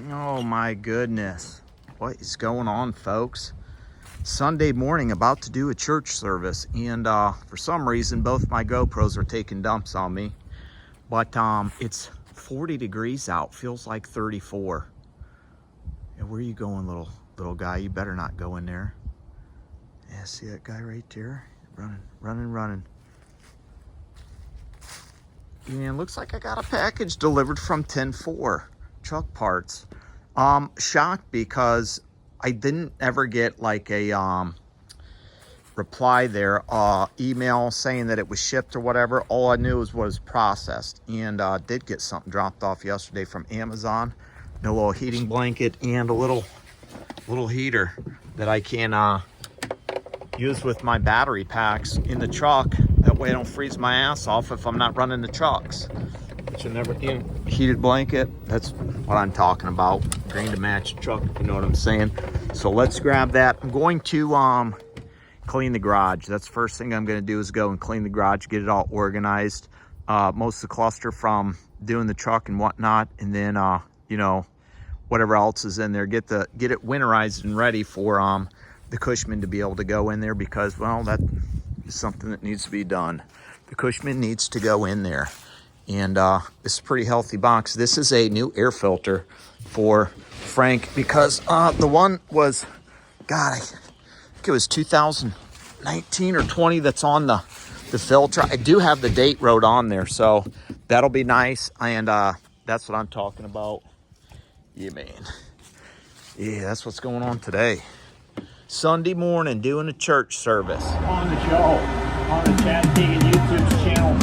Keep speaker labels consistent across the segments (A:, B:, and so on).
A: Oh my goodness. What is going on, folks? Sunday morning, about to do a church service, and for some reason both my GoPros are taking dumps on me. But it's 40 degrees out, feels like 34. Yeah, where are you going, little guy? You better not go in there. Yeah, see that guy right there? Running. And looks like I got a package delivered from 10-4 truck parts. Shocked because I didn't ever get like a reply there, email saying that it was shipped or whatever. All I knew was processed, and did get something dropped off yesterday from Amazon. A little heating blanket and a little heater that I can use with my battery packs in the truck. That way I don't freeze my ass off if I'm not running the trucks. Heated blanket, that's what I'm talking about. Green to match the truck, if you know what I'm saying. So let's grab that. I'm going to clean the garage. That's the first thing I'm going to do, is go and clean the garage, get it all organized. Most of the cluster from doing the truck and whatnot, and then you know, whatever else is in there, get it winterized and ready for the Cushman to be able to go in there, because, well, that is something that needs to be done. The Cushman needs to go in there. And this is a pretty healthy box. This is a new air filter for Frank, because the one was, God, I think it was 2019 or 20 that's on the filter. I do have the date wrote on there, so that'll be nice. And that's what I'm talking about. Yeah, man. Yeah, that's what's going on today. Sunday morning, doing a church service.
B: On the show, on the Chad Teagan YouTube channel.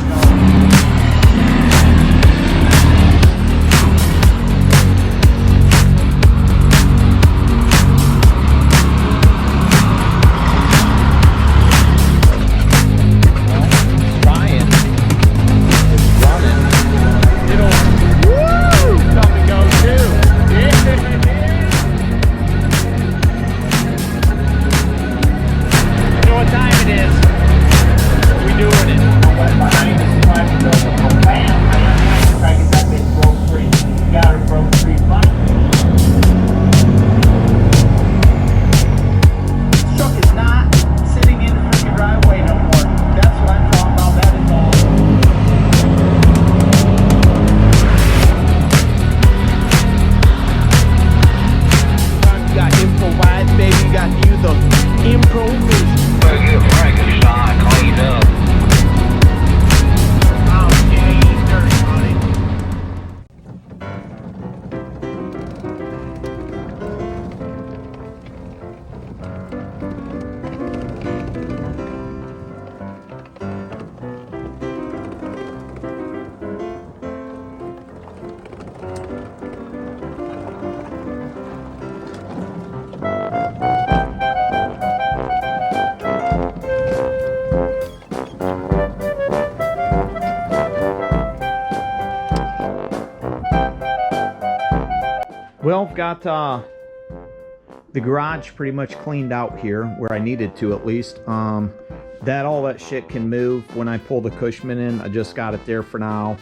A: Well, I've got the garage pretty much cleaned out here, where I needed to, at least. All that shit can move when I pull the Cushman in. I just got it there for now,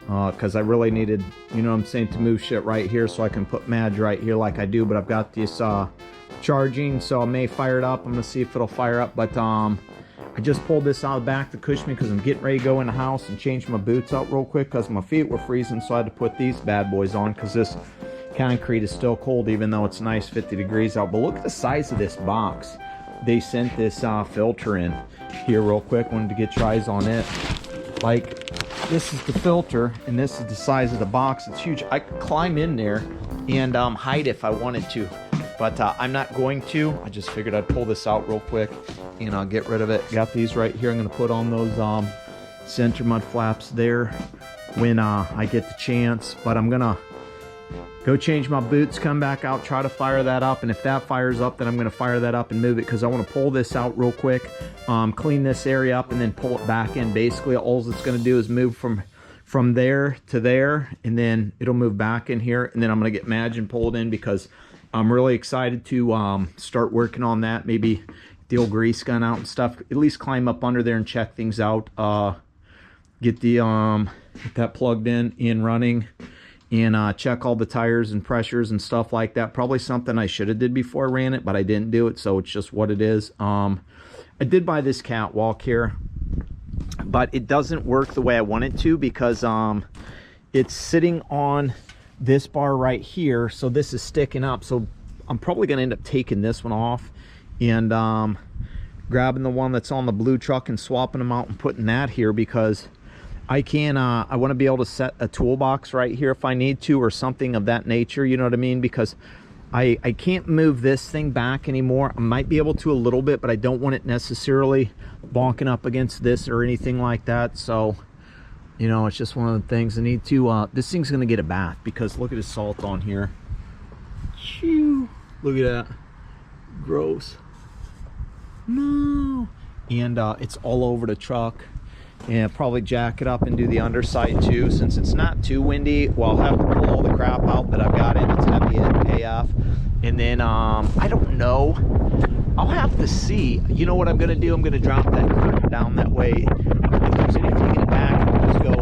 A: because I really needed, you know what I'm saying, to move shit right here so I can put Madge right here like I do. But I've got this charging, so I may fire it up. I'm gonna see if it'll fire up. But I just pulled this out of the back of the Cushman because I'm getting ready to go in the house and change my boots out real quick, because my feet were freezing, so I had to put these bad boys on, because this concrete is still cold, even though it's nice 50 degrees out. But look at the size of this box. They sent this filter in here real quick. Wanted to get your eyes on it. Like, this is the filter, and this is the size of the box. It's huge. I could climb in there and hide if I wanted to, but I'm not going to. I just figured I'd pull this out real quick and I'll get rid of it. Got these right here. I'm going to put on those center mud flaps there when I get the chance. But I'm going to go change my boots, come back out, try to fire that up, and if that fires up, then I'm going to fire that up and move it, because I want to pull this out real quick, clean this area up, and then pull it back in. Basically, all it's going to do is move from there to there, and then it'll move back in here, and then I'm going to get Madge and pull it in, because I'm really excited to start working on that. Maybe the old grease gun out and stuff. At least climb up under there and check things out. Get the get that plugged in and running. and check all the tires and pressures and stuff like that. Probably something I should have did before I ran it, but I didn't do it, so it's just what it is. I did buy this catwalk here, but it doesn't work the way I want it to, because it's sitting on this bar right here, so this is sticking up. So I'm probably going to end up taking this one off and grabbing the one that's on the blue truck and swapping them out and putting that here, because I can I want to be able to set a toolbox right here if I need to, or something of that nature, you know what I mean? Because I can't move this thing back anymore. I might be able to a little bit, but I don't want it necessarily bonking up against this or anything like that. So, you know, it's just one of the things I need to this thing's gonna get a bath, because look at the salt on here. Shoo, look at that. Gross. No. And it's all over the truck. And probably jack it up and do the underside too, since it's not too windy. Well, I'll have to pull all the crap out that I've got in. It's heavy AF. And then I don't know, I'll have to see. You know what I'm gonna do? I'm gonna drop that curtain down that way. If there's anything in the back, I'll just go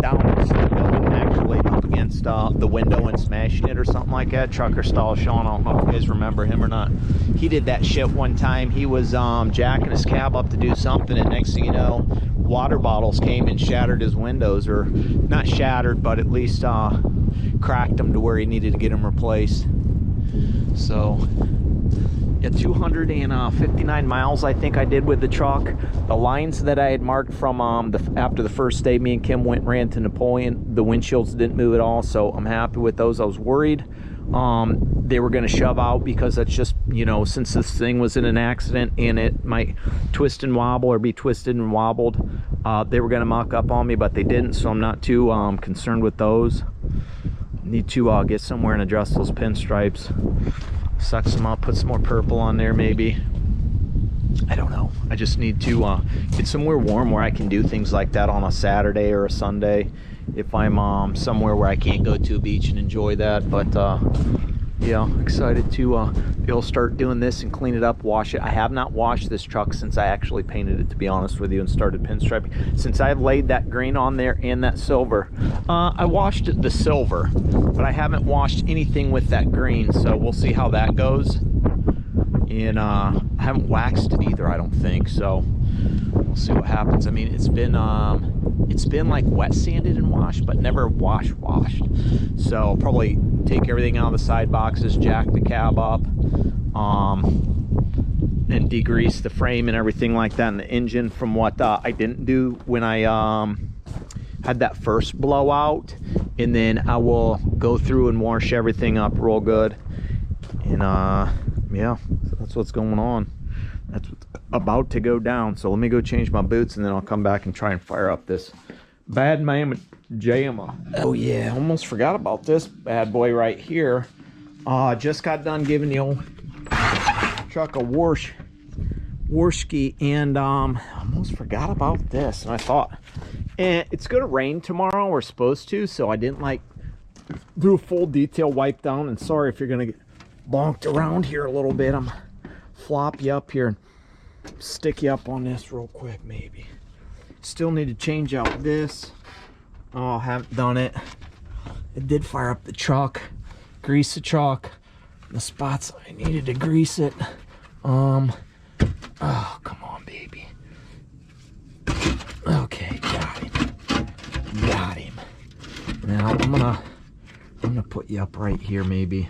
A: down the building, actually up against the window and smashing it or something like that. Trucker style Sean, I don't know if you guys remember him or not. He did that shit one time. He was jacking his cab up to do something, and next thing you know, water bottles came and shattered his windows, or not shattered, but at least cracked them to where he needed to get them replaced. So yeah, 259 miles I think I did with the truck. The lines that I had marked from after the first day me and Kim went and ran to Napoleon, the windshields didn't move at all, so I'm happy with those. I was worried they were going to shove out, because that's just, you know, since this thing was in an accident and it might twist and wobble or be twisted and wobbled, they were going to muck up on me, but they didn't, so I'm not too concerned with those. Need to get somewhere and adjust those pinstripes, suck some up, put some more purple on there maybe. I don't know. I just need to get somewhere warm where I can do things like that on a Saturday or a Sunday, if I'm somewhere where I can't go to a beach and enjoy that. But yeah, excited to be able to start doing this and clean it up, wash it. I have not washed this truck since I actually painted it, to be honest with you, and started pinstriping. Since I've laid that green on there and that silver, I washed the silver, but I haven't washed anything with that green, so we'll see how that goes. And I haven't waxed it either, I don't think, so we'll see what happens. I mean, it's been like wet sanded and washed, but never washed. So I'll probably take everything out of the side boxes, jack the cab up, and degrease the frame and everything like that, and the engine, from what I didn't do when I had that first blowout. And then I will go through and wash everything up real good. And yeah, so that's what's going on. That's what's about to go down. So let me go change my boots, and then I'll come back and try and fire up this bad man jammer. Oh yeah, almost forgot about this bad boy right here. Just got done giving the old truck a warski, and almost forgot about this. And I thought, it's gonna rain tomorrow, we're supposed to, so I didn't like do a full detail wipe down. And sorry if you're gonna get bonked around here a little bit. I'm flop you up here and stick you up on this real quick maybe. Still need to change out this. Oh, haven't done it. I did fire up the truck, grease the truck, the spots I needed to grease it. Oh, come on, baby. Okay, got him. Now I'm gonna put you up right here maybe.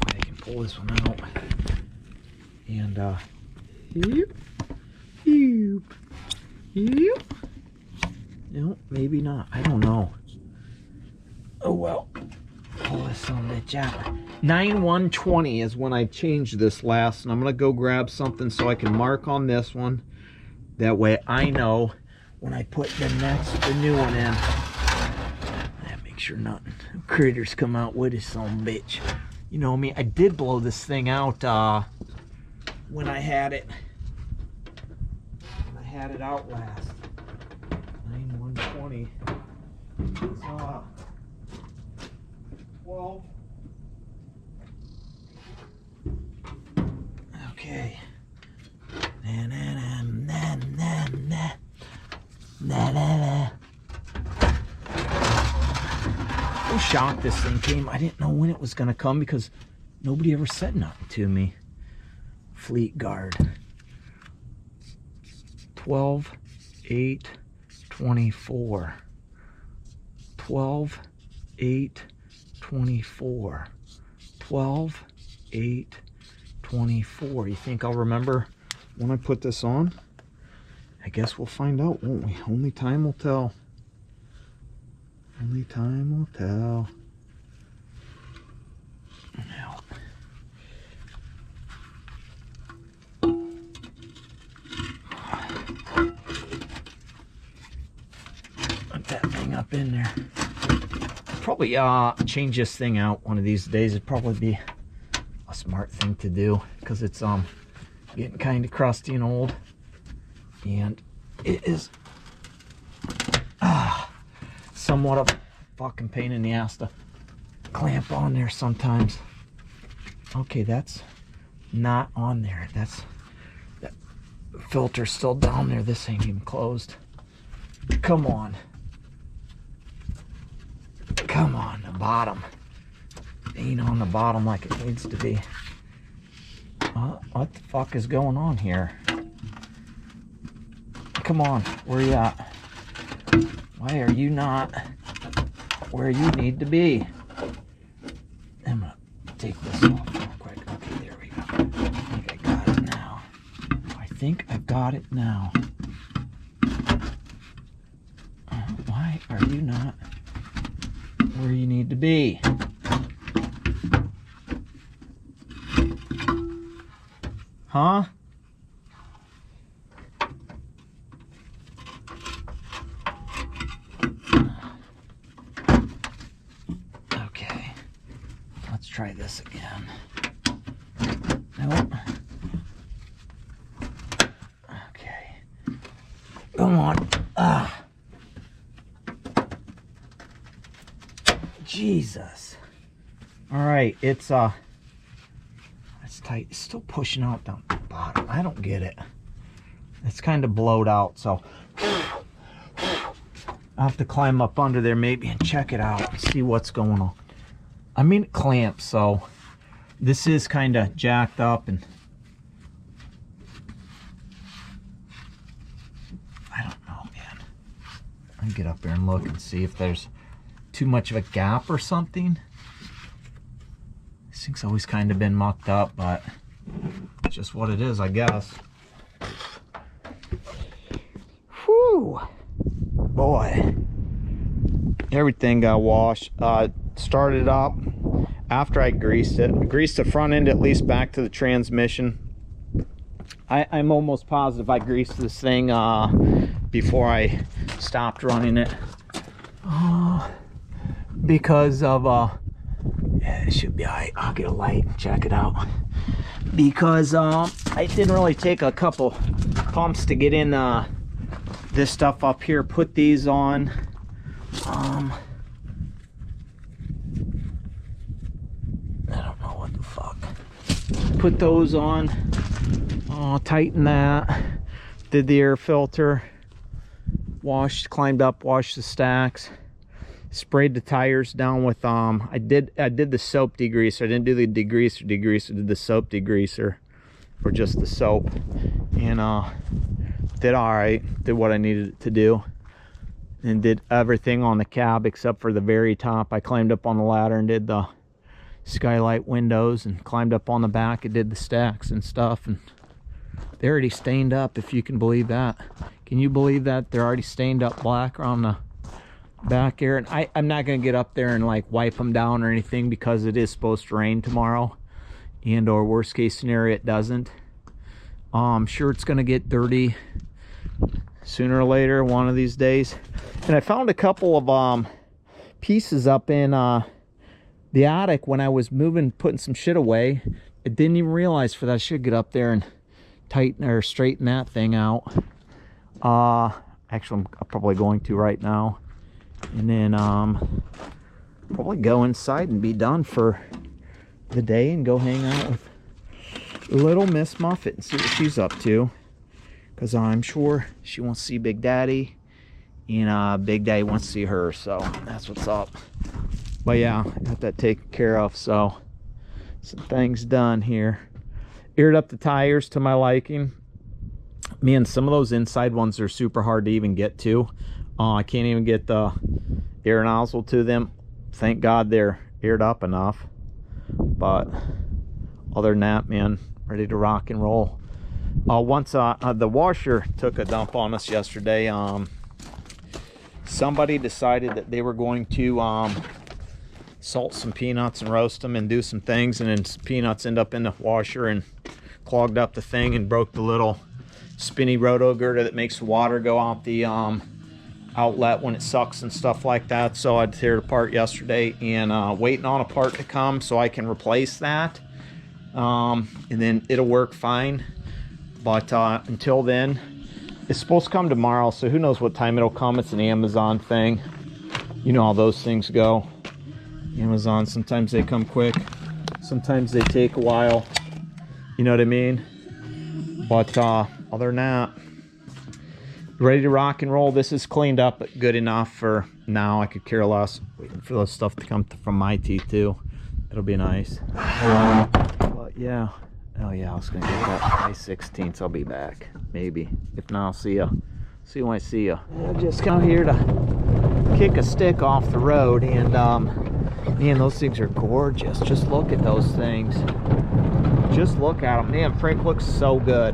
A: I can pull this one out. And no, maybe not. I don't know. Oh well. Pull this on the bitch out. 9/1/20 is when I changed this last, and I'm gonna go grab something so I can mark on this one. That way I know when I put the new one in. Make sure nothing critters come out with it, some bitch. You know me, I did blow this thing out when I had it out last. 9/1/20. 12. Okay. so shocked this thing came. I didn't know when it was going to come because nobody ever said nothing to me. Fleet Guard. 12/8/24. 12/8/24. 12/8/24. You think I'll remember when I put this on? I guess we'll find out, won't we? Only time will tell. Only time will tell. Now, put that thing up in there. Probably change this thing out one of these days. It'd probably be a smart thing to do because it's getting kind of crusty and old, and it is somewhat of a fucking pain in the ass to clamp on there sometimes. Okay, that's not on there. That filter's still down there. This ain't even closed. Come on. Come on, the bottom. It ain't on the bottom like it needs to be. What the fuck is going on here? Come on, where you at? Why are you not where you need to be? I'm gonna take this off real quick. Okay, there we go. I think I got it now. I think I've got it now. Why are you not where you need to be? Huh? Okay. Let's try this again. Nope. Okay. Come on. Jesus. All right, it's tight. It's still pushing out down the bottom. I don't get it. It's kind of blowed out, so I'll have to climb up under there maybe and check it out and see what's going on. I mean, it clamps, so this is kind of jacked up, and I don't know, man. I'll get up there and look and see if there's too much of a gap or something. This thing's always kind of been mucked up, but it's just what it is, I guess. Whew. Boy. Everything got washed. Started up after I greased it. I greased the front end at least back to the transmission. I'm almost positive I greased this thing before I stopped running it. Because of yeah, it should be alright. I'll get a light and check it out. Because I didn't really take a couple pumps to get in this stuff up here. Put these on. I don't know what the fuck. Put those on. Tighten that. Did the air filter. Washed, climbed up, washed the stacks. Sprayed the tires down with I did the soap degreaser. I didn't do the degreaser. I did the soap degreaser, or just the soap, and did all right. Did what I needed to do, and did everything on the cab except for the very top. I climbed up on the ladder and did the skylight windows, and climbed up on the back and did the stacks and stuff, and they're already stained up, if you can believe that. Can you believe that they're already stained up black on the back here? And I'm not gonna get up there and like wipe them down or anything, because it is supposed to rain tomorrow, and or worst case scenario it doesn't. I'm sure it's gonna get dirty sooner or later, one of these days. And I found a couple of pieces up in the attic when I was moving, putting some shit away. I didn't even realize for that. I should get up there and tighten or straighten that thing out. Actually, I'm probably going to right now. And then probably go inside and be done for the day, and go hang out with little Miss Muffet and see what she's up to, because I'm sure she wants to see Big Daddy, and Big Daddy wants to see her, so that's what's up. But yeah, got that taken care of. So some things done here. Aired up the tires to my liking. Man, some of those inside ones are super hard to even get to. I can't even get the air nozzle to them. Thank God they're aired up enough. But other than that, man, ready to rock and roll. Once the washer took a dump on us yesterday, somebody decided that they were going to salt some peanuts and roast them and do some things, and then peanuts end up in the washer and clogged up the thing and broke the little spinny roto girder that makes the water go out the outlet when it sucks and stuff like that. So I tear it apart yesterday and waiting on a part to come so I can replace that, and then it'll work fine. But until then, it's supposed to come tomorrow, so who knows what time it'll come. It's an Amazon thing. You know how those things go. Amazon, sometimes they come quick, sometimes they take a while. You know what I mean? But other than that, ready to rock and roll. This is cleaned up good enough for now. I could care less. Waiting for those stuff to come from my teeth too. It'll be nice. But yeah. Oh yeah, I was gonna get that May 16th. I'll be back. Maybe. If not, I'll see ya. See you when I see ya. I just come here to kick a stick off the road, and man, those things are gorgeous. Just look at those things. Just look at them. Man, Frank looks so good.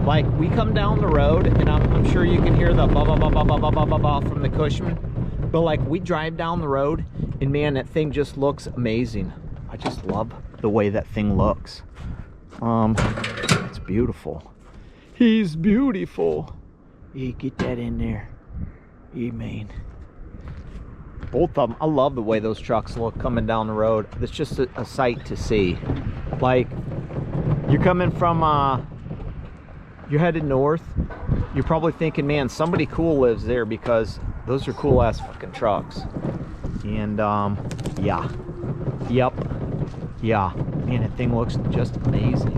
A: Like, we come down the road, and I'm sure you can hear the ba ba ba ba ba ba ba ba ba from the Cushman. But like, we drive down the road, and man, that thing just looks amazing. I just love the way that thing looks. It's beautiful. He's beautiful. Yeah, get that in there. Yeah, man. Both of them. I love the way those trucks look coming down the road. It's just a sight to see. Like, you're coming from you're headed north, you're probably thinking, man, somebody cool lives there, because those are cool ass fucking trucks. And yeah, yep, yeah, man, that thing looks just amazing.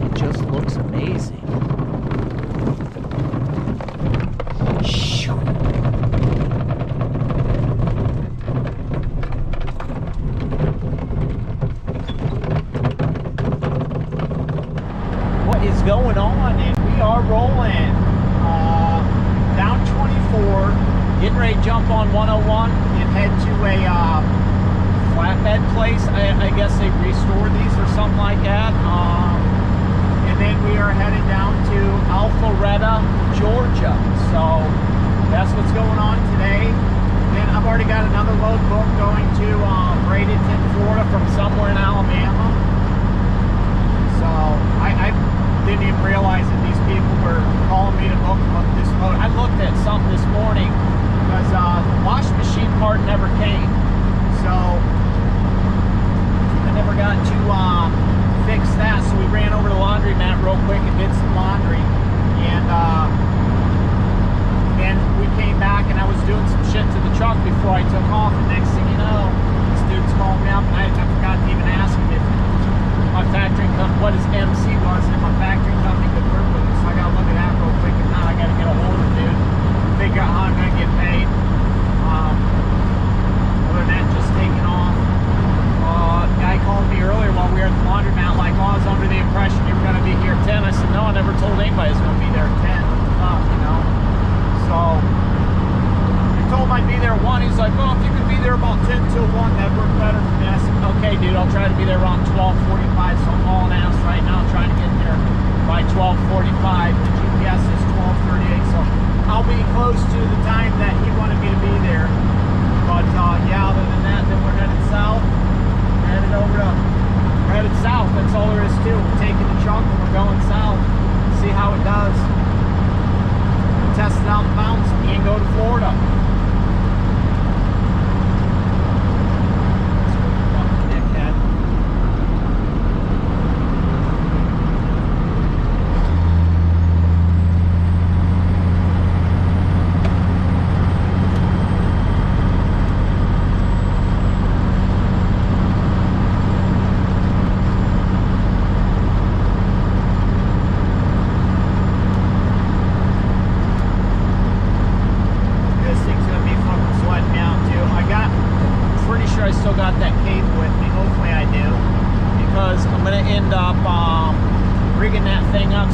A: It just looks amazing. Shoo. What is going on? And we are rolling down 24, getting ready to jump on 101 and head to a flatbed place. I guess they restore these or something like that. And then we are headed down to Alpharetta, Georgia. So that's what's going on today. And I've already got another load book going to Bradenton, Florida from somewhere in Alabama. So I didn't even realize that these people were calling me to book this load. I looked at something this morning because the washing machine part never came. So I never got to fix that. So we ran over to the laundromat real quick and did some laundry. And then we came back and I was doing some shit to the truck before I took off. And next thing you know, this dude's calling me up, and I forgot to even ask him if my factory company, what his MC was, and my factory company could work with it. So I gotta look at that real quick, and now I gotta get a hold of the dude, figure out how I'm gonna get paid. Other than that, just taking off. Guy called me earlier while we were at the laundromat, like, oh, I was under the impression you were gonna be here at 10. I said, no, I never told anybody I was gonna be there at 10. You know? So I told him I'd be there at 1. He's like, well, if you could be there about 10 till 1, that'd work better for me. I said, okay, dude, I'll try to be there around 12:45. So I'm hauling ass right now, trying to get there by 12:45. The GPS is 12:38, so I'll be close to the time that he wanted me to be there. But yeah, other than that, then we're headed south. We're headed south. That's all there is to it. We're taking the truck and we're going south. See how it does. We'll test it out in the mountains and go to Florida.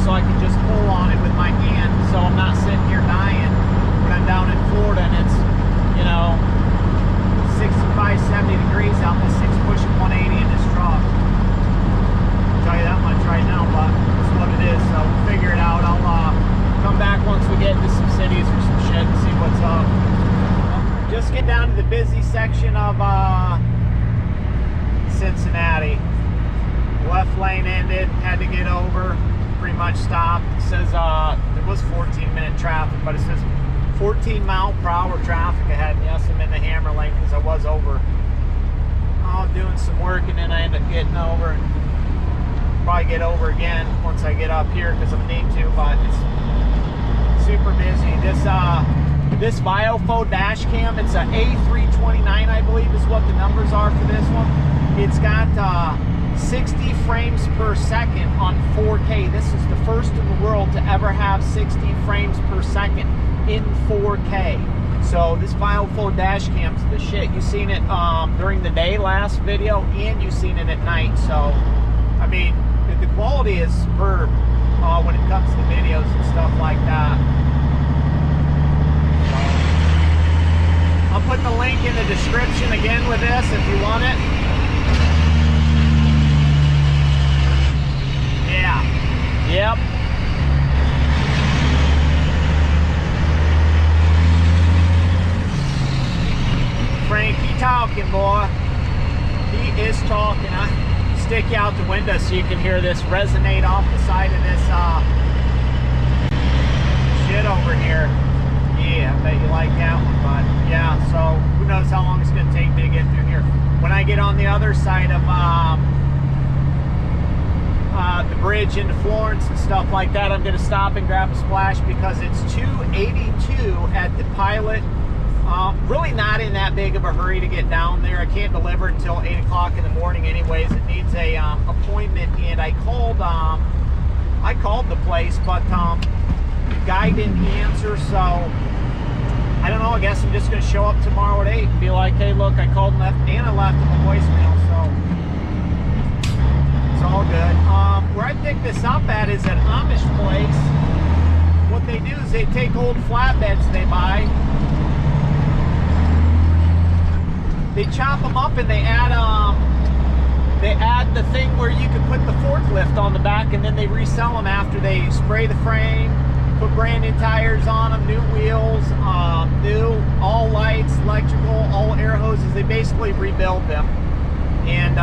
A: so I can just pull on it with my hand, so I'm not sitting here dying when I'm down in Florida and it's, you know, 65, 70 degrees out. This thing's pushing 180 in this truck. I'll tell you that much right now, but it's what it is, so we'll figure it out. I'll come back once we get into some cities or some shit and see what's up. Just get down to the busy section of Cincinnati. Left lane ended, had to get over, pretty much stopped. It says there was 14-minute traffic, but it says 14 mile per hour traffic ahead. And yes, I'm in the hammer lane because I was over. Oh, doing some work, and then I end up getting over. And probably get over again once I get up here because I need to, but it's super busy. This Manifold Dashcam, it's a A329, I believe is what the numbers are for this one. It's got 60 frames per second on 4K. This is the first in the world to ever have 60 frames per second in 4K. So this Manifold Dashcam's the shit. You've seen it during the day last video, and you've seen it at night. So, I mean, the quality is superb when it comes to videos and stuff like that. I'll put the link in the description again with this if you want it. Yeah. Yep. Frankie talking, boy. He is talking. I stick you out the window so you can hear this resonate off the side of this shit over here. Yeah, I bet you like that one, but yeah, so who knows how long it's going to take me to get through here. When I get on the other side of the bridge into Florence and stuff like that, I'm going to stop and grab a splash because it's 282 at the Pilot. Really not in that big of a hurry to get down there. I can't deliver until 8 o'clock in the morning anyways. It needs a appointment, and I called the place, but the guy didn't answer, so I don't know. I guess I'm just going to show up tomorrow at 8 and be like, hey, look, I called and left him a voicemail, so it's all good. Where I picked this up at is an Amish place. What they do is they take old flatbeds they buy, they chop them up, and they add the thing where you can put the forklift on the back, and then they resell them after they spray the frame, put brand new tires on them, new wheels, new all lights, electrical, all air hoses. They basically rebuild them, and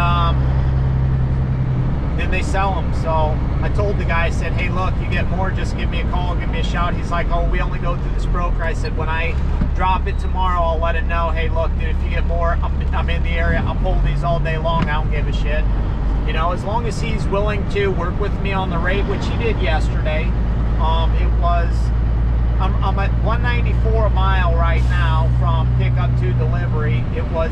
A: then they sell them. So I told the guy, I said, hey, look, you get more, just give me a call, give me a shout. He's like, oh, we only go through this broker. I said, when I drop it tomorrow, I'll let him know, hey, look, dude, if you get more, I'm in the area. I'll pull these all day long. I don't give a shit. You know, as long as he's willing to work with me on the rate, which he did yesterday. It was, I'm at 194 a mile right now from pickup to delivery. It was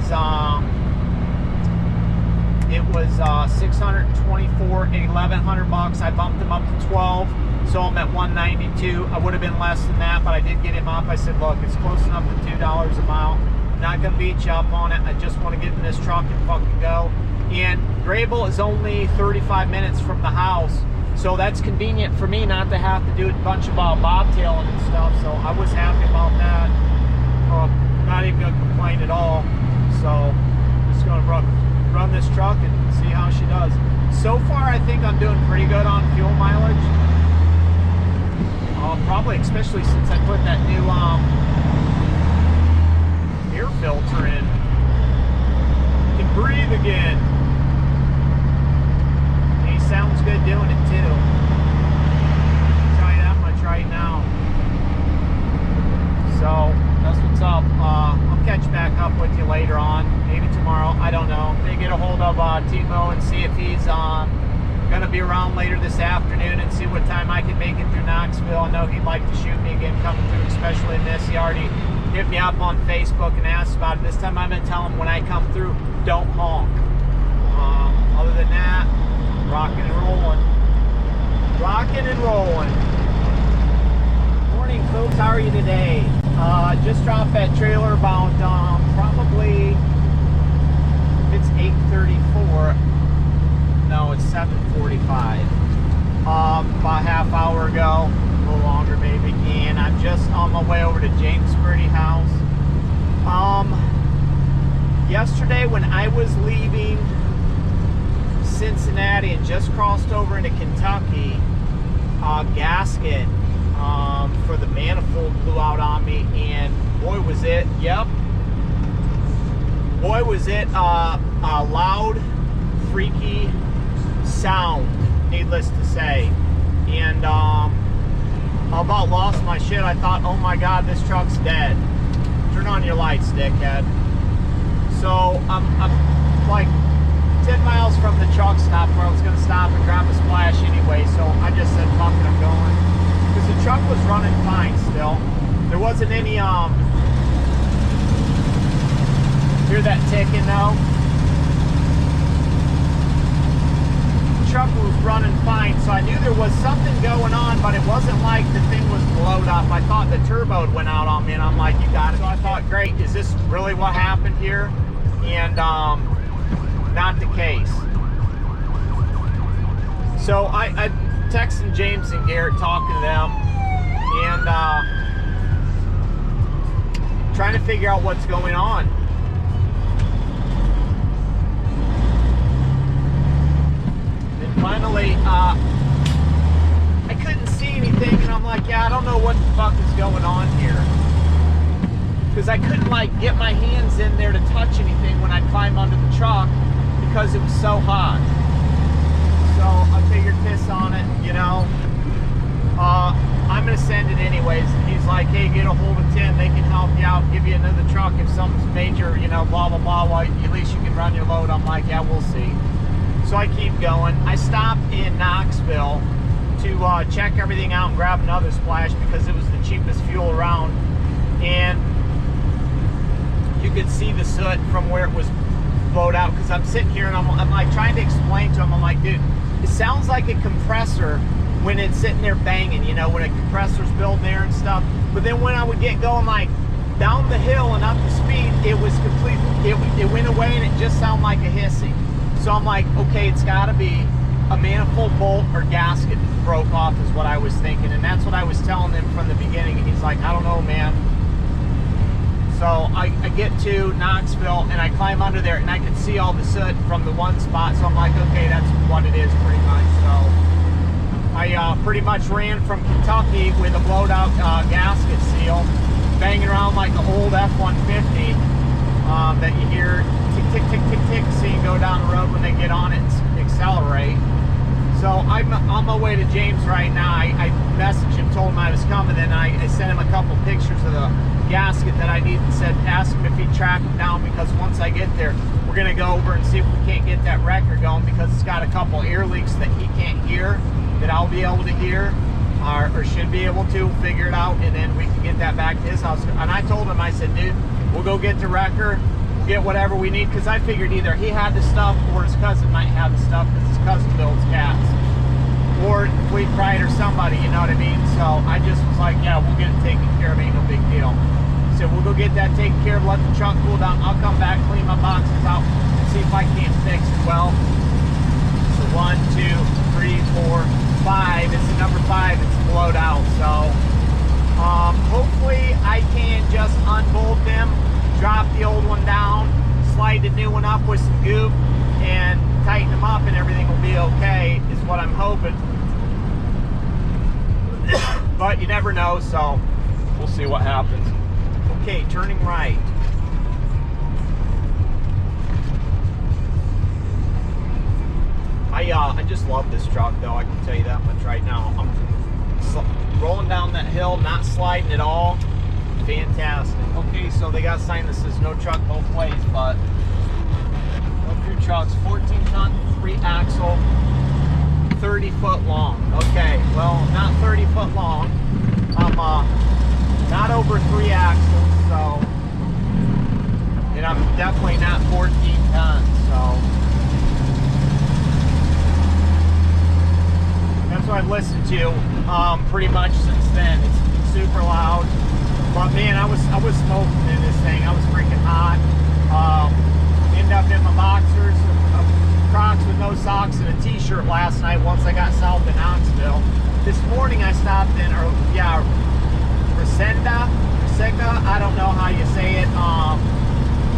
A: 624 at 1,100 bucks. I bumped him up to 12, so I'm at 192. I would have been less than that, but I did get him up. I said, look, it's close enough to $2 a mile. Not gonna beat you up on it. I just want to get in this truck and fucking go. And Grable is only 35 minutes from the house, so that's convenient for me not to have to do a bunch of bobtailing and stuff. So I was happy about that. Not even gonna complain at all. So just gonna run this truck and see how she does. So far, I think I'm doing pretty good on fuel mileage. Probably, especially since I put that new air filter in. Can breathe again. And he sounds good doing it too. I'll tell you that much right now. So that's what's up. I'll catch back up with you later on, maybe tomorrow. I don't know. Maybe get a hold of Timo and see if he's gonna be around later this afternoon and see what time I can make it through Knoxville. I know he'd like to shoot me again coming through, especially in this. He already hit me up on Facebook and asked about it. This time I'm gonna tell him when I come through, don't honk. Other than that, rocking and rolling. Rocking and rolling. Morning, folks. How are you today? Just dropped that trailer about probably, if it's 8:34. No, it's 7:45. about a half hour ago, a little longer maybe, and I'm just on my way over to James' birdie house. Yesterday when I was leaving Cincinnati and just crossed over into Kentucky, gasket for the Manifold blew out on me, and boy was it, boy was it a loud, freaky sound, needless to say. And I about lost my shit. I thought, oh my god, this truck's dead. Turn on your lights, dickhead. So I'm like 10 miles from the truck stop where I was going to stop and grab a splash anyway, so I just said fuck it, I'm going. Because the truck was running fine still. There wasn't any, hear that ticking though? The truck was running fine, so I knew there was something going on, but it wasn't like the thing was blowed up. I thought the turbo went out on me, and I'm like, you got it. So I thought, great, is this really what happened here? And not the case. So I texted James and Garrett, talking to them, and trying to figure out what's going on. And finally, I couldn't see anything, and I'm like, yeah, I don't know what the fuck is going on here. Because I couldn't like get my hands in there to touch anything when I climbed under the truck because it was so hot. So I figured piss on it, you know. I'm gonna send it anyways. And he's like, hey, get a hold of Tim, they can help you out, give you another truck if something's major, you know, blah blah blah, well, at least you can run your load. I'm like, yeah, we'll see. So I keep going. I stopped in Knoxville to check everything out and grab another splash because it was the cheapest fuel around. And you could see the soot from where it was blowed out, because I'm sitting here and I'm like trying to explain to him, I'm like, dude, it sounds like a compressor when it's sitting there banging, you know, when a compressor's building there and stuff. But then when I would get going like down the hill and up the speed, it was completely, it went away and it just sounded like a hissing. So I'm like, okay, it's gotta be a manifold bolt or gasket broke off is what I was thinking. And that's what I was telling him from the beginning. And he's like, I don't know, man. So I get to Knoxville and I climb under there and I can see all the soot from the one spot. So I'm like, okay, that's what it is pretty much. So I pretty much ran from Kentucky with a blowed out gasket seal, banging around like the old F-150 that you hear tick, tick, tick, tick, tick, so you go down the road when they get on it and accelerate. So I'm on my way to James right now. I messaged him, told him I was coming, and I sent him a couple pictures of the gasket that I need, and said, ask him if he'd track him down, because once I get there, we're gonna go over and see if we can't get that wrecker going, because it's got a couple ear leaks that he can't hear, that I'll be able to hear, or should be able to figure it out, and then we can get that back to his house. And I told him, I said, dude, we'll go get the wrecker, we'll get whatever we need, because I figured either he had the stuff or his cousin might have the stuff, because his cousin builds cats, or Fleet Pride or somebody, you know what I mean? So I just was like, yeah, we'll get it taken care of, ain't no big deal. So we'll go get that taken care of, let the truck cool down. I'll come back, clean my boxes out, and see if I can't fix it. Well, so 1, 2, 3, 4, 5. It's the number 5. It's blowed out. So hopefully I can just unbolt them, drop the old one down, slide the new one up with some goop, and tighten them up, and everything will be okay, is what I'm hoping. But you never know, so we'll see what happens. Okay, turning right. I just love this truck, though, I can tell you that much right now. I'm rolling down that hill, not sliding at all. Fantastic. Okay, so they got a sign that says no truck both ways, but no through trucks. 14-ton, 3-axle, 30-foot long. Okay, well, not 30-foot long. I'm not over 3 axles, so, and I'm definitely not 14 tons, so that's what I've listened to pretty much since then. It's super loud, but man, I was smoking in this thing. I was freaking hot. Ended up in my boxers, Crocs with no socks and a t-shirt last night once I got south in Knoxville. This morning I stopped in, Resenda, I don't know how you say it,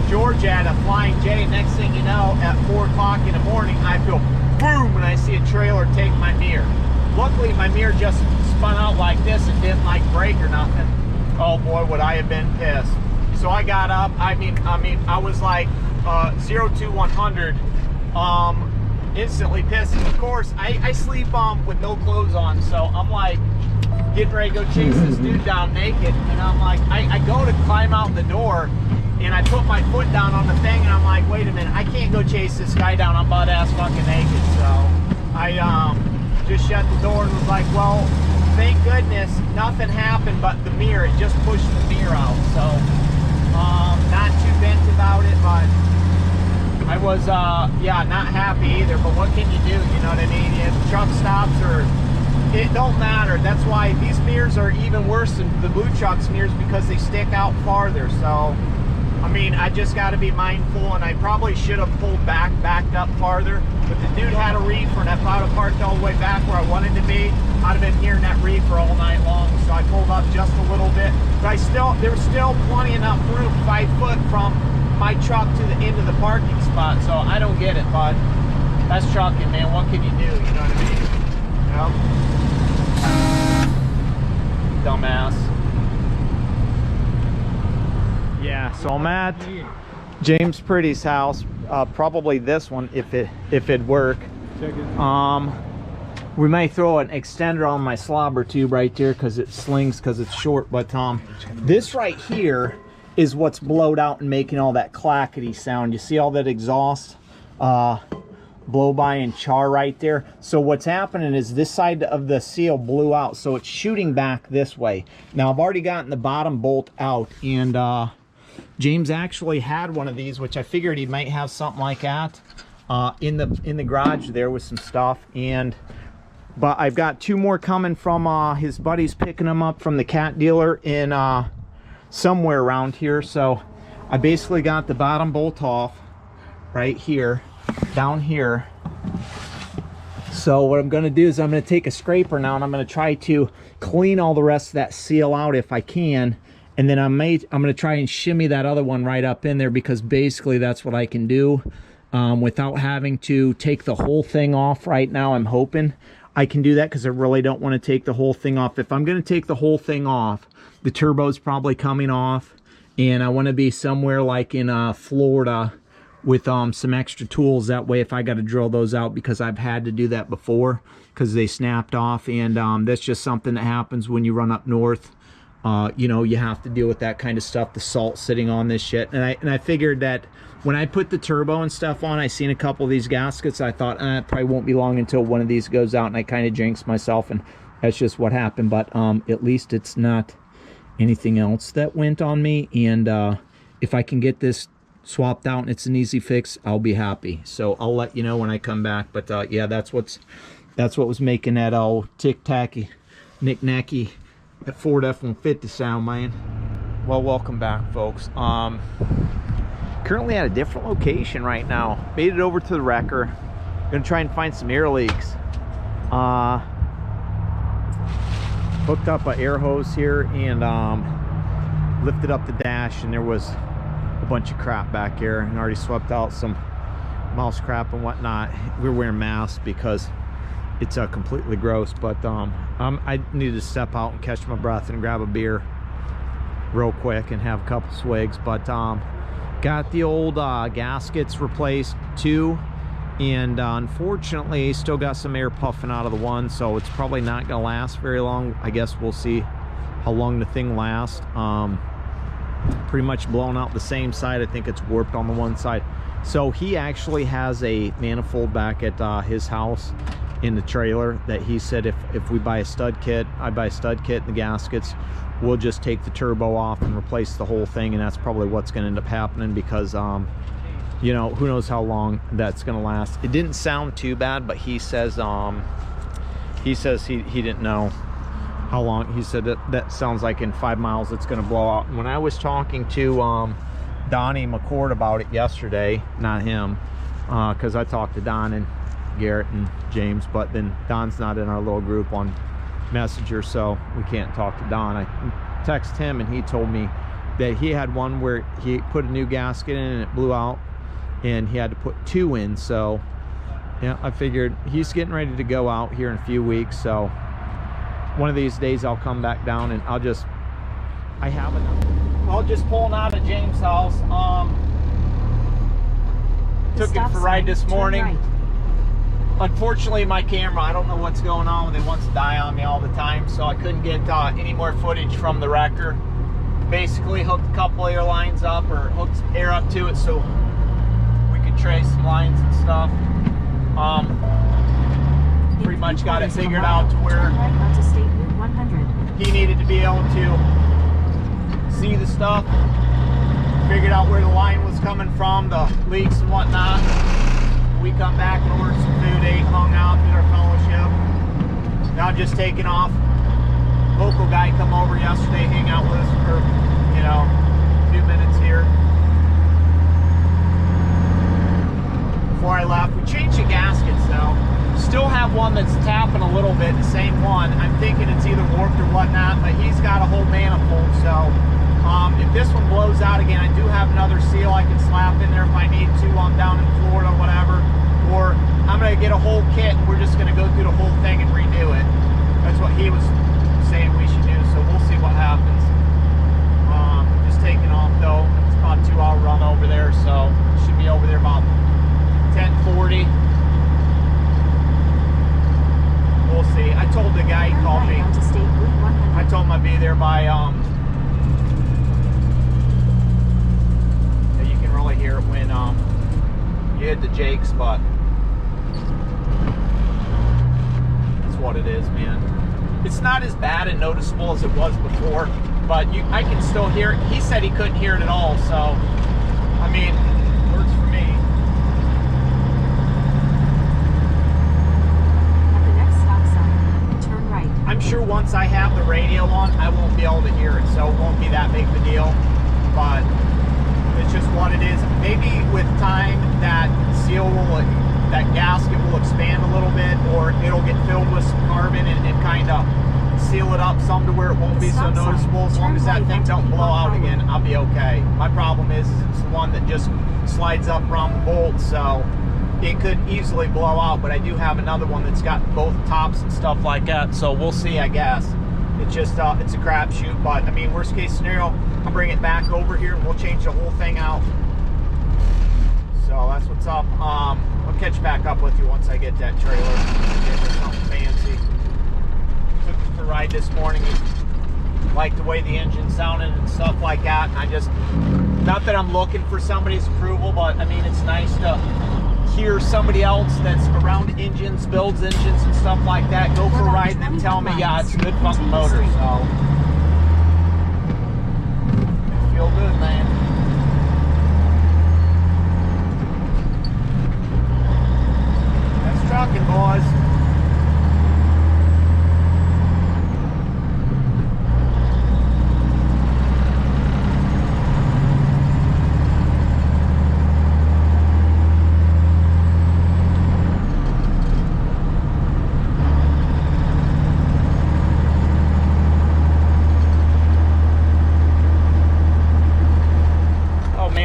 A: Georgia at a Flying J. Next thing you know, at 4 o'clock in the morning, I feel boom when I see a trailer take my mirror. Luckily, my mirror just spun out like this and didn't like break or nothing. Oh boy, would I have been pissed. So I got up, I mean, I was like 0 to 100, instantly pissed. And of course, I sleep with no clothes on, so I'm like getting ready to go chase this dude down naked, and I'm like, I go to climb out the door, and I put my foot down on the thing, and I'm like, wait a minute, I can't go chase this guy down, I'm butt-ass fucking naked. So I just shut the door and was like, well, thank goodness nothing happened but the mirror. It just pushed the mirror out. So not too bent about it, but I was yeah, not happy either. But what can you do? You know what I mean? If truck stops, or it don't matter. That's why these mirrors are even worse than the blue truck's mirrors, because they stick out farther. So I mean, I just got to be mindful, and I probably should have backed up farther. But the dude had a reefer, and if I would have parked all the way back where I wanted to be, I'd have been hearing that reefer all night long. So I pulled up just a little bit, but there was still plenty enough room, 5 foot from my truck to the end of the parking spot. So I don't get it, bud. That's trucking, man. What can you do? You know what I mean? Yep. Dumbass. Yeah, so I'm at James Pretty's house, probably this one if it'd work.
B: Check it.
A: We may throw an extender on my slobber tube right there because it slings because it's short, but this right here is what's blowed out and making all that clackety sound. You see all that exhaust blow by and char right there? So what's happening is this side of the seal blew out, so it's shooting back this way. Now I've already gotten the bottom bolt out, and James actually had one of these, which I figured he might have something like that in the garage there with some stuff. But I've got 2 more coming from his buddies, picking them up from the cat dealer in somewhere around here. So I basically got the bottom bolt off right here, down here. So what I'm going to do is I'm going to take a scraper now, and I'm going to try to clean all the rest of that seal out if I can. And then I'm going to try and shimmy that other one right up in there, because basically that's what I can do without having to take the whole thing off right now. I'm hoping I can do that, because I really don't want to take the whole thing off. If I'm going to take the whole thing off, the turbo's probably coming off, and I want to be somewhere like in Florida with some extra tools. That way if I got to drill those out, because I've had to do that before because they snapped off, and that's just something that happens when you run up north. You know, you have to deal with that kind of stuff, the salt sitting on this shit. And I figured that when I put the turbo and stuff on, I seen a couple of these gaskets. I thought, it probably won't be long until one of these goes out, and I kind of jinxed myself, and that's just what happened. But at least it's not anything else that went on me. And if I can get this swapped out and it's an easy fix, I'll be happy. So I'll let you know when I come back. But yeah, that's what was making that old tick-tacky, knick-knacky at Ford F-150 sound, man. Well, welcome back, folks. Currently at a different location right now. Made it over to the wrecker. Gonna try and find some air leaks. Hooked up an air hose here and lifted up the dash, and there was a bunch of crap back here, and already swept out some mouse crap and whatnot. We're wearing masks because it's completely gross, but I needed to step out and catch my breath and grab a beer real quick and have a couple swigs. But got the old gaskets replaced too, and unfortunately still got some air puffing out of the one, so it's probably not gonna last very long. I guess we'll see how long the thing lasts. Pretty much blown out the same side. I think it's warped on the one side. So he actually has a manifold back at his house in the trailer that he said if we buy a stud kit, I buy a stud kit and the gaskets, we'll just take the turbo off and replace the whole thing. And that's probably what's going to end up happening, because you know, who knows how long that's going to last. It didn't sound too bad, but he says he didn't know how long. He said that sounds like in 5 miles it's going to blow out. And when I was talking to Donnie McCord about it yesterday, not him, because I talked to Don and Garrett and James, but then Don's not in our little group on Messenger, so we can't talk to Don. I texted him and he told me that he had one where he put a new gasket in and it blew out, and he had to put 2 in. So yeah, I figured he's getting ready to go out here in a few weeks, so one of these days I'll come back down and I'll just pulling out of James' house. Took it for a ride this morning. Unfortunately, my camera, I don't know what's going on with it, wants to die on me all the time, so I couldn't get any more footage from the wrecker. Basically hooked a couple air lines up, or hooked some air up to it so we could trace some lines and stuff. Pretty much got it figured out to where he needed to be able to see the stuff. Figured out where the line was coming from, the leaks and whatnot. We come back and ordered some food, ate, hung out, did our fellowship. Now just taking off. Local guy come over yesterday, hang out with us for, you know, a few minutes here. Before I left, we changed the gaskets though. Still have one that's tapping a little bit, the same one. I'm thinking it's either warped or whatnot, but he's got a whole manifold, so if this one blows out again, I do have another seal I can slap in there if I need to. I'm down in Florida or whatever. Or I'm going to get a whole kit and we're just going to go through the whole thing and redo it. That's what he was saying we should do, so we'll see what happens. Just taking off though. It's about a 2-hour run over there, so should be over there about 10:40. We'll see. I told the guy, he called me. I told him I'd be there by you can really hear it when you hit the jakes, but that's what it is, man. It's not as bad and noticeable as it was before, but I can still hear it. He said he couldn't hear it at all, so I mean, it works for me.
C: At the next stop sign, turn right.
A: I'm sure once I have the radio on, I won't be able to hear it, so it won't be that big of a deal, but it's just what it is. Maybe with time that that gasket will expand a little bit, or it'll get filled with some carbon and kind of seal it up some to where it won't be so noticeable. As long as that thing don't blow out again, I'll be okay. My problem is it's the one that just slides up around the bolt, so it could easily blow out, but I do have another one that's got both tops and stuff like that, so we'll see, I guess. It's just it's a crapshoot, but I mean, worst case scenario, I'll bring it back over here and we'll change the whole thing out. So that's what's up. I'll catch back up with you once I get that trailer. Get something fancy. Took it for a ride this morning. Liked the way the engine sounded and stuff like that. And I just, not that I'm looking for somebody's approval, but I mean, it's nice to hear somebody else that's around engines, builds engines and stuff like that, go for a ride and then tell me, yeah, it's a good fucking motor. So I feel good, man. That's trucking, boys.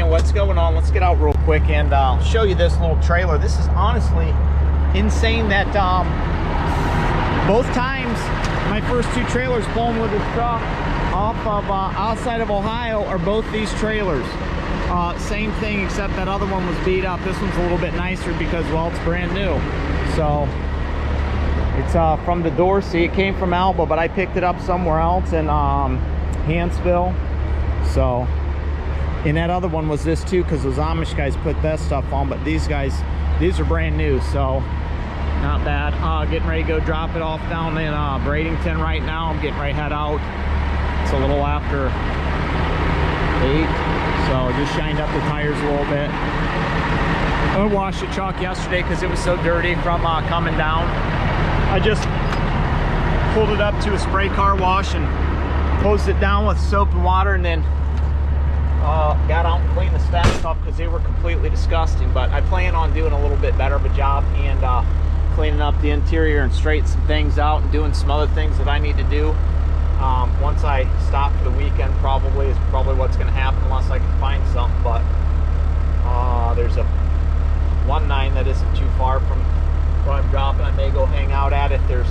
A: What's going on? Let's get out real quick and I'll show you this little trailer. This is honestly insane that both times my first 2 trailers pulling with this truck off of outside of Ohio are both these trailers. Same thing, except that other one was beat up. This one's a little bit nicer because, well, it's brand new. So it's from the Dorsey. It came from Alba, but I picked it up somewhere else in Hansville. So, and that other one was this too, because those Amish guys put that stuff on, but these guys, these are brand new, so not bad. Getting ready to go drop it off down in Bradenton right now. I'm getting ready to head out. It's a little after 8, so just shined up the tires a little bit. I washed the truck yesterday because it was so dirty from coming down. I just pulled it up to a spray car wash and hosed it down with soap and water, and then Got out and cleaned the steps up because they were completely disgusting, but I plan on doing a little bit better of a job and cleaning up the interior and straightening some things out and doing some other things that I need to do. Once I stop for the weekend, probably what's going to happen, unless I can find something. But there's a 1-9 that isn't too far from where I'm dropping. I may go hang out at if there's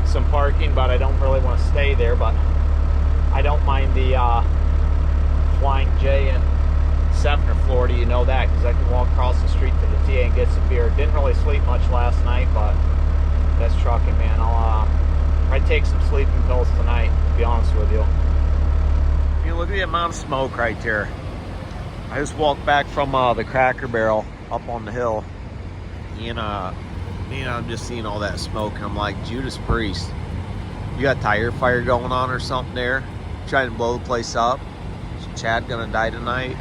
A: some parking, but I don't really want to stay there. But I don't mind the Flying J in Sefner, Florida. You know that, because I can walk across the street to the TA and get some beer. Didn't really sleep much last night, but that's trucking, man. I'll take some sleeping pills tonight, to be honest with you. You look at the amount of smoke right there. I just walked back from the Cracker Barrel up on the hill, and I'm just seeing all that smoke, and I'm like, Judas Priest, you got tire fire going on or something there? Trying to blow the place up? Is Chad gonna die tonight?